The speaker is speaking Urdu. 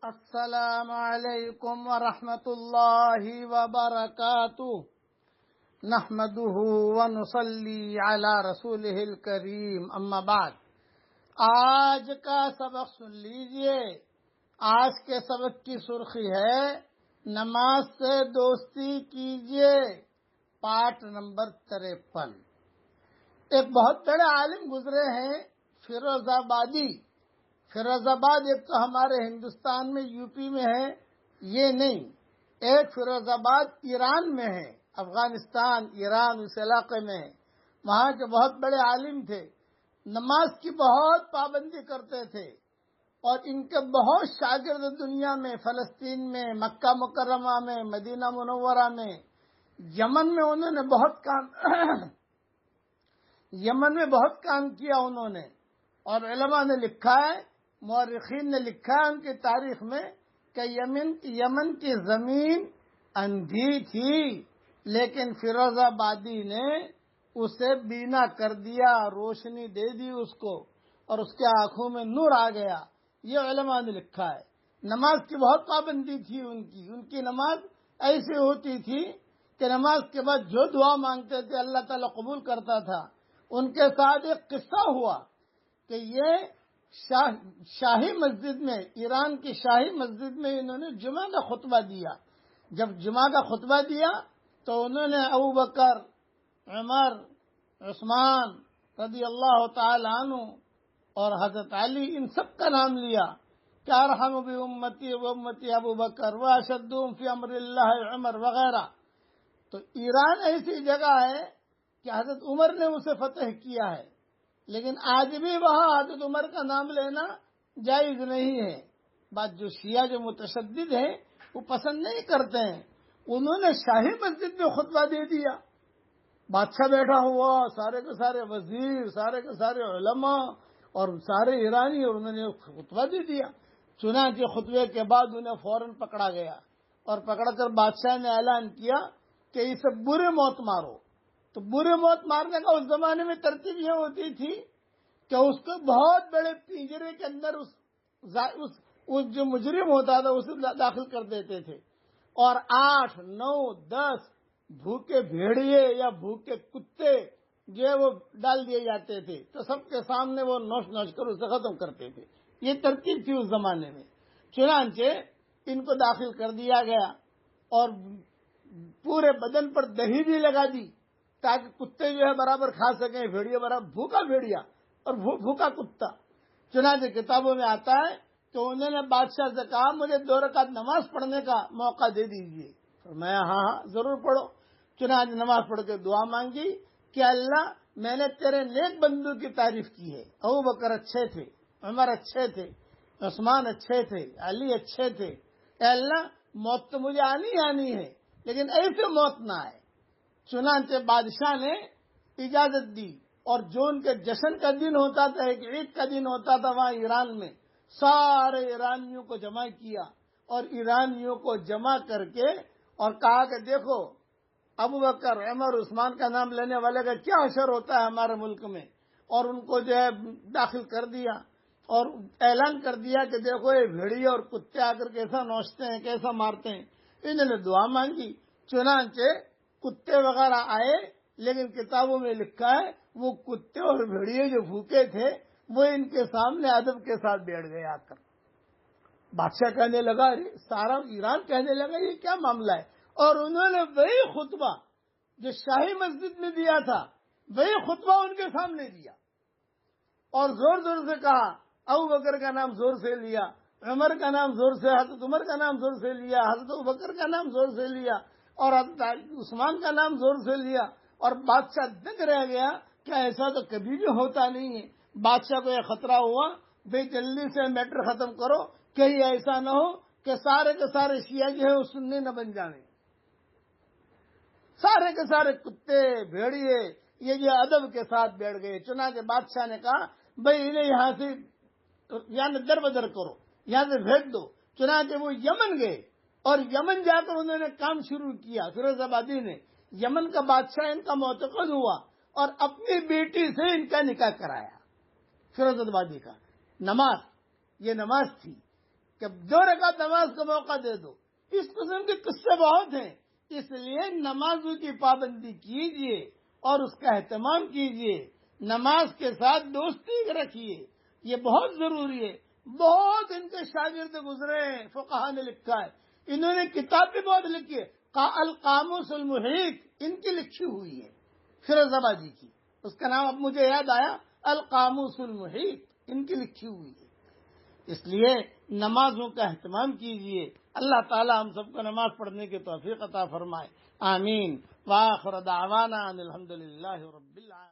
السلام علیکم ورحمۃ اللہ وبرکاتہ نحمده ونصلی علی رسولہ الکریم اما بعد۔ آج کا سبق سن لیجئے۔ آج کے سبق کی سرخی ہے نماز سے دوستی کیجئے، پارٹ نمبر 53۔ ایک بہت بڑے عالم گزرے ہیں، فیروز آبادی۔ فیروز آباد ایک تو ہمارے ہندوستان میں یو پی میں ہے، یہ نہیں، ایک فیروز آباد ایران میں ہے، افغانستان ایران اس علاقے میں ہے۔ وہاں کے بہت بڑے عالم تھے، نماز کی بہت پابندی کرتے تھے، اور ان کے بہت شاگرد دنیا میں، فلسطین میں، مکہ مکرمہ میں، مدینہ منورہ میں، یمن میں انہوں نے بہت کام یمن میں بہت کام کیا انہوں نے۔ اور علماء نے لکھا ہے، مورخین نے لکھا ہے ان کی تاریخ میں کہ یمن کی زمین اندھی تھی، لیکن فیروز آبادی نے اسے بینا کر دیا، روشنی دے دی اس کو، اور اس کے آنکھوں میں نور آ گیا۔ یہ علماء نے لکھا ہے۔ نماز کی بہت پابندی تھی ان کی نماز ایسی ہوتی تھی کہ نماز کے بعد جو دعا مانگتے تھے اللہ تعالیٰ قبول کرتا تھا۔ ان کے ساتھ ایک قصہ ہوا کہ یہ شاہی مسجد میں، ایران کی شاہی مسجد میں انہوں نے جمعہ کا خطبہ دیا۔ جب جمعہ کا خطبہ دیا تو انہوں نے ابو بکر، عمر، عثمان رضی اللہ تعالی عنہ اور حضرت علی، ان سب کا نام لیا کہ ارحم بامتی و امتی ابو بکر و اشدہم فی امر اللہ عمر وغیرہ۔ تو ایران ایسی جگہ ہے کہ حضرت عمر نے اسے فتح کیا ہے، لیکن آج بھی وہاں حضرت عمر کا نام لینا جائز نہیں ہے۔ بات جو شیعہ جو متشدد ہیں وہ پسند نہیں کرتے ہیں۔ انہوں نے شاہی مسجد میں خطبہ دے دیا، بادشاہ بیٹھا ہوا، سارے کے سارے وزیر، سارے کے سارے علماء اور سارے ایرانی، اور انہوں نے خطبہ دے دیا۔ چنانچہ خطبے کے بعد انہیں فوراً پکڑا گیا، اور پکڑ کر بادشاہ نے اعلان کیا کہ اسے برے موت مارو۔ تو برے موت مارنے کا اس زمانے میں ترتیب یہ ہوتی تھی کہ اس کو بہت بڑے پنجرے کے اندر اس جو مجرم ہوتا تھا اسے داخل کر دیتے تھے، اور 8، 9، 10 بھوکے بھیڑیے یا بھوکے کتے جو ہے وہ ڈال دیے جاتے تھے، تو سب کے سامنے وہ نوچ نوچ کر اسے ختم کرتے تھے۔ یہ ترتیب تھی اس زمانے میں۔ چنانچہ ان کو داخل کر دیا گیا، اور پورے بدن پر دہی بھی لگا دی تاکہ کتے جو ہے برابر کھا سکیں، بھیڑیا برابر، بھوکا بھیڑیا اور بھوکا کتا۔ چنانچہ کتابوں میں آتا ہے کہ انہوں نے بادشاہ سے کہا مجھے 2 رکعت نماز پڑھنے کا موقع دے دیجیے۔ میں ہاں ضرور پڑھو۔ چنانچہ نماز پڑھ کے دعا مانگی کہ اللہ میں نے تیرے نیک بندوں کی تعریف کی ہے، ابو بکر اچھے تھے، عمر اچھے تھے، عثمان اچھے تھے، علی اچھے تھے، اے اللہ موت تو مجھے آنی ہے، لیکن ایسے موت نہ آئے۔ چنانچہ بادشاہ نے اجازت دی، اور جو ان کے جشن کا دن ہوتا تھا، ایک عید کا دن ہوتا تھا وہاں ایران میں، سارے ایرانیوں کو جمع کیا، اور ایرانیوں کو جمع کر کے اور کہا کہ دیکھو ابو بکر، عمر، عثمان کا نام لینے والے کا کیا اثر ہوتا ہے ہمارے ملک میں، اور ان کو جو ہے داخل کر دیا، اور اعلان کر دیا کہ دیکھو یہ بھیڑیے اور کتے آ کر کیسا نوچتے ہیں، کیسا مارتے ہیں۔ انہوں نے دعا مانگی، چنانچہ کتے وغیرہ آئے، لیکن کتابوں میں لکھا ہے وہ کتے اور بھیڑیے جو بھوکے تھے وہ ان کے سامنے ادب کے ساتھ بیٹھ گئے آ کر۔ بادشاہ کہنے لگا، سارا ایران کہنے لگا یہ کیا معاملہ ہے، اور انہوں نے وہی خطبہ جو شاہی مسجد میں دیا تھا وہی خطبہ ان کے سامنے دیا، اور زور زور سے کہا، ابو بکر کا نام زور سے لیا، عمر کا نام زور سے، حضرت عمر کا نام زور سے لیا، حضرت ابو بکر کا نام زور سے لیا، اور عثمان کا نام زور سے لیا، اور بادشاہ دنگ رہ گیا کہ ایسا تو کبھی بھی ہوتا نہیں ہے۔ بادشاہ کو یہ خطرہ ہوا بھئی جلدی سے میٹر ختم کرو، کہیں ایسا نہ ہو کہ سارے کے سارے شیعہ جو ہے وہ سنی نہ بن جائیں، سارے کے سارے کتے بھیڑیے یہ جو ادب کے ساتھ بیٹھ گئے۔ چنانچہ بادشاہ نے کہا بھئی انہیں یہاں سے یعنی در بدر کرو، یہاں سے بھیج دو۔ چنانچہ وہ یمن گئے، اور یمن جا کر انہوں نے کام شروع کیا۔ فیروز آبادی نے یمن کا بادشاہ ان کا معتقد ہوا، اور اپنی بیٹی سے ان کا نکاح کرایا۔ فیروز آبادی کا نماز، یہ نماز تھی کہ 2 رکعت نماز کا موقع دے دو. اس قسم کے قصے بہت ہیں. اس لیے نمازوں کی پابندی کیجیے اور اس کا اہتمام کیجیے. نماز کے ساتھ دوستی رکھیے، یہ بہت ضروری ہے. بہت ان کے شاگرد گزرے ہیں، فقہا نے لکھا ہے، انہوں نے کتاب بھی بہت لکھی ہے. القاموس المحیط ان کی لکھی ہوئی ہے، فیروز آبادی کی. اس کا نام اب مجھے یاد آیا، القاموس المحیط ان کی لکھی ہوئی ہے. اس لیے نمازوں کا اہتمام کیجیے. اللہ تعالی ہم سب کو نماز پڑھنے کی توفیق عطا فرمائے. آمین. وآخر دعوانا ان الحمد للہ رب العالمین.